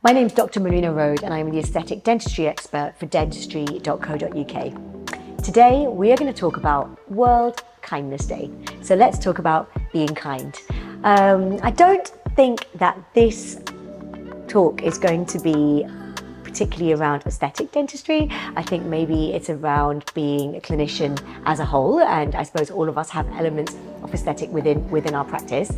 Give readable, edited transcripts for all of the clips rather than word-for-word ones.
My name's Dr. Manrina Rhode and I'm the aesthetic dentistry expert for dentistry.co.uk. Today we are going to talk about World Kindness Day. So let's talk about being kind. I don't think that this talk is going to be particularly around aesthetic dentistry. I think maybe it's around being a clinician as a whole, and I suppose all of us have elements of aesthetic within our practice.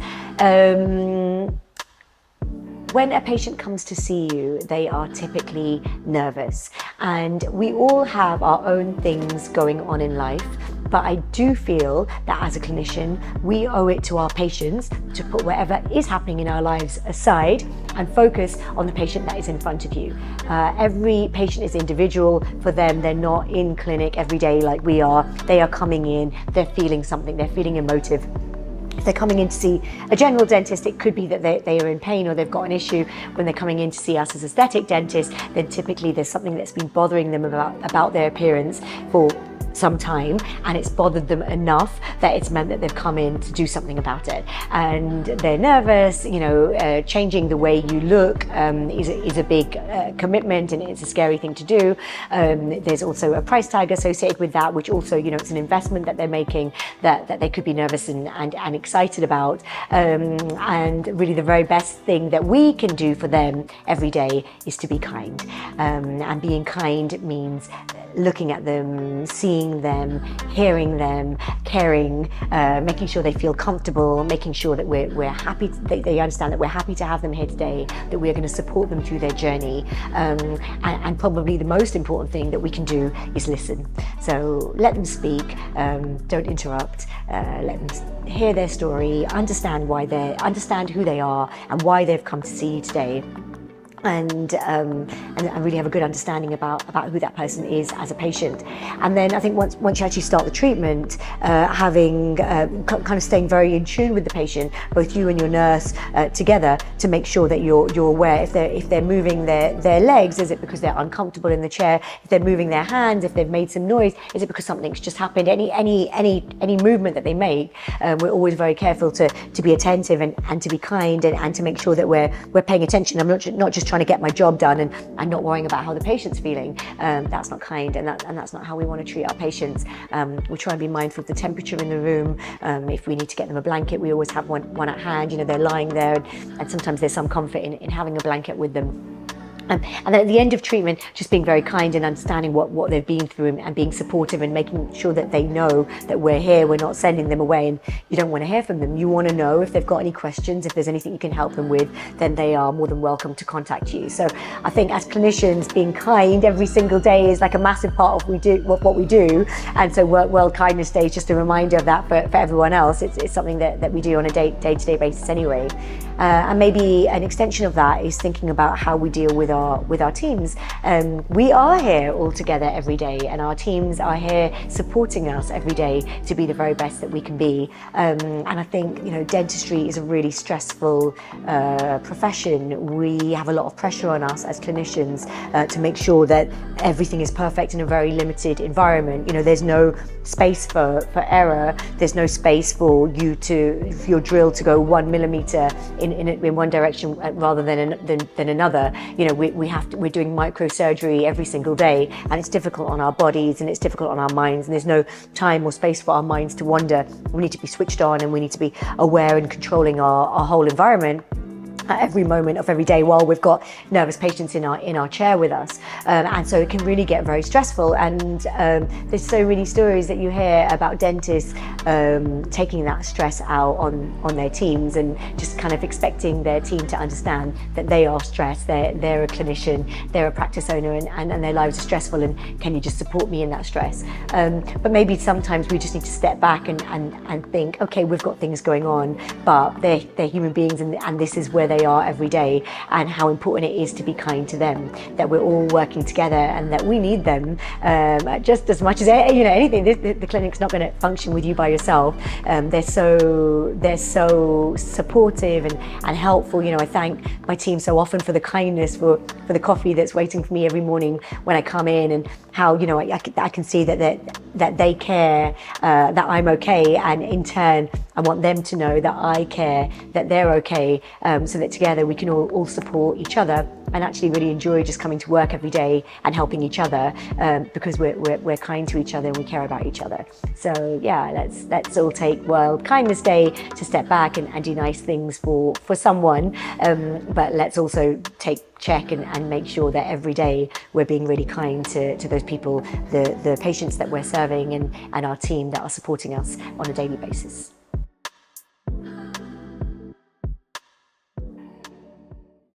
When a patient comes to see you, they are typically nervous, and we all have our own things going on in life. But I do feel that as a clinician, we owe it to our patients to put whatever is happening in our lives aside and focus on the patient that is in front of you. Every patient is individual. For them, they're not in clinic every day like we are. They are coming in, they're feeling something, they're feeling emotive. If they're coming in to see a general dentist, it could be that they are in pain or they've got an issue. When they're coming in to see us as aesthetic dentists, then typically there's something that's been bothering them about their appearance for some time, and it's bothered them enough that it's meant that they've come in to do something about it, and they're nervous. Changing the way you look is a big commitment, and it's a scary thing to do. There's also a price tag associated with that, which also, it's an investment that they're making that they could be nervous and excited about. And really the very best thing that we can do for them every day is to be kind. And being kind means looking at them, seeing them, hearing them, caring, making sure they feel comfortable, making sure that we're happy, they understand that we're happy to have them here today, that we're going to support them through their journey. And probably the most important thing that we can do is listen. So let them speak, don't interrupt, let them hear their story, understand who they are and why they've come to see you today. And really have a good understanding about who that person is as a patient. And then I think once you actually start the treatment, having kind of staying very in tune with the patient, both you and your nurse together, to make sure that you're aware if they're moving their legs, is it because they're uncomfortable in the chair? If they're moving their hands, if they've made some noise, is it because something's just happened? Any movement that they make, we're always very careful to be attentive and to be kind and to make sure that we're paying attention. I'm not just trying to get my job done and not worrying about how the patient's feeling. That's not kind, and that's not how we want to treat our patients. We try and be mindful of the temperature in the room. If we need to get them a blanket, we always have one at hand. They're lying there, and sometimes there's some comfort in having a blanket with them. And then at the end of treatment, just being very kind and understanding what they've been through and being supportive and making sure that they know that we're here, we're not sending them away, and you don't want to hear from them. You want to know if they've got any questions, if there's anything you can help them with, then they are more than welcome to contact you. So I think as clinicians, being kind every single day is like a massive part of what we do. And so World Kindness Day is just a reminder of that for everyone else. It's something that we do on a day-to-day basis anyway. And maybe an extension of that is thinking about how we deal with our teams. We are here all together every day, and our teams are here supporting us every day to be the very best that we can be. And I think dentistry is a really stressful profession. We have a lot of pressure on us as clinicians to make sure that everything is perfect in a very limited environment. There's no space for error. There's no space for your drill to go 1 millimeter in one direction rather than another. We're doing microsurgery every single day, and it's difficult on our bodies and it's difficult on our minds, and there's no time or space for our minds to wander. We need to be switched on, and we need to be aware and controlling our whole environment at every moment of every day while we've got nervous patients in our chair with us. And so it can really get very stressful, and there's so many stories that you hear about dentists taking that stress out on their teams and just kind of expecting their team to understand that they are stressed, they're a clinician, they're a practice owner, and their lives are stressful, and can you just support me in that stress? But maybe sometimes we just need to step back and think, okay, we've got things going on, but they're human beings, and this is where they are every day, and how important it is to be kind to them, that we're all working together and that we need them just as much as anything. The clinic's not going to function with you by yourself. They're so supportive and helpful. I thank my team so often for the kindness, for the coffee that's waiting for me every morning when I come in, and how I can see that they care, that I'm okay, and in turn I want them to know that I care, that they're okay, so that together we can all support each other and actually really enjoy just coming to work every day and helping each other, because we're kind to each other and we care about each other. So yeah, let's all take World Kindness Day to step back and do nice things for someone, but let's also check and make sure that every day we're being really kind to those people, the patients that we're serving, and our team that are supporting us on a daily basis.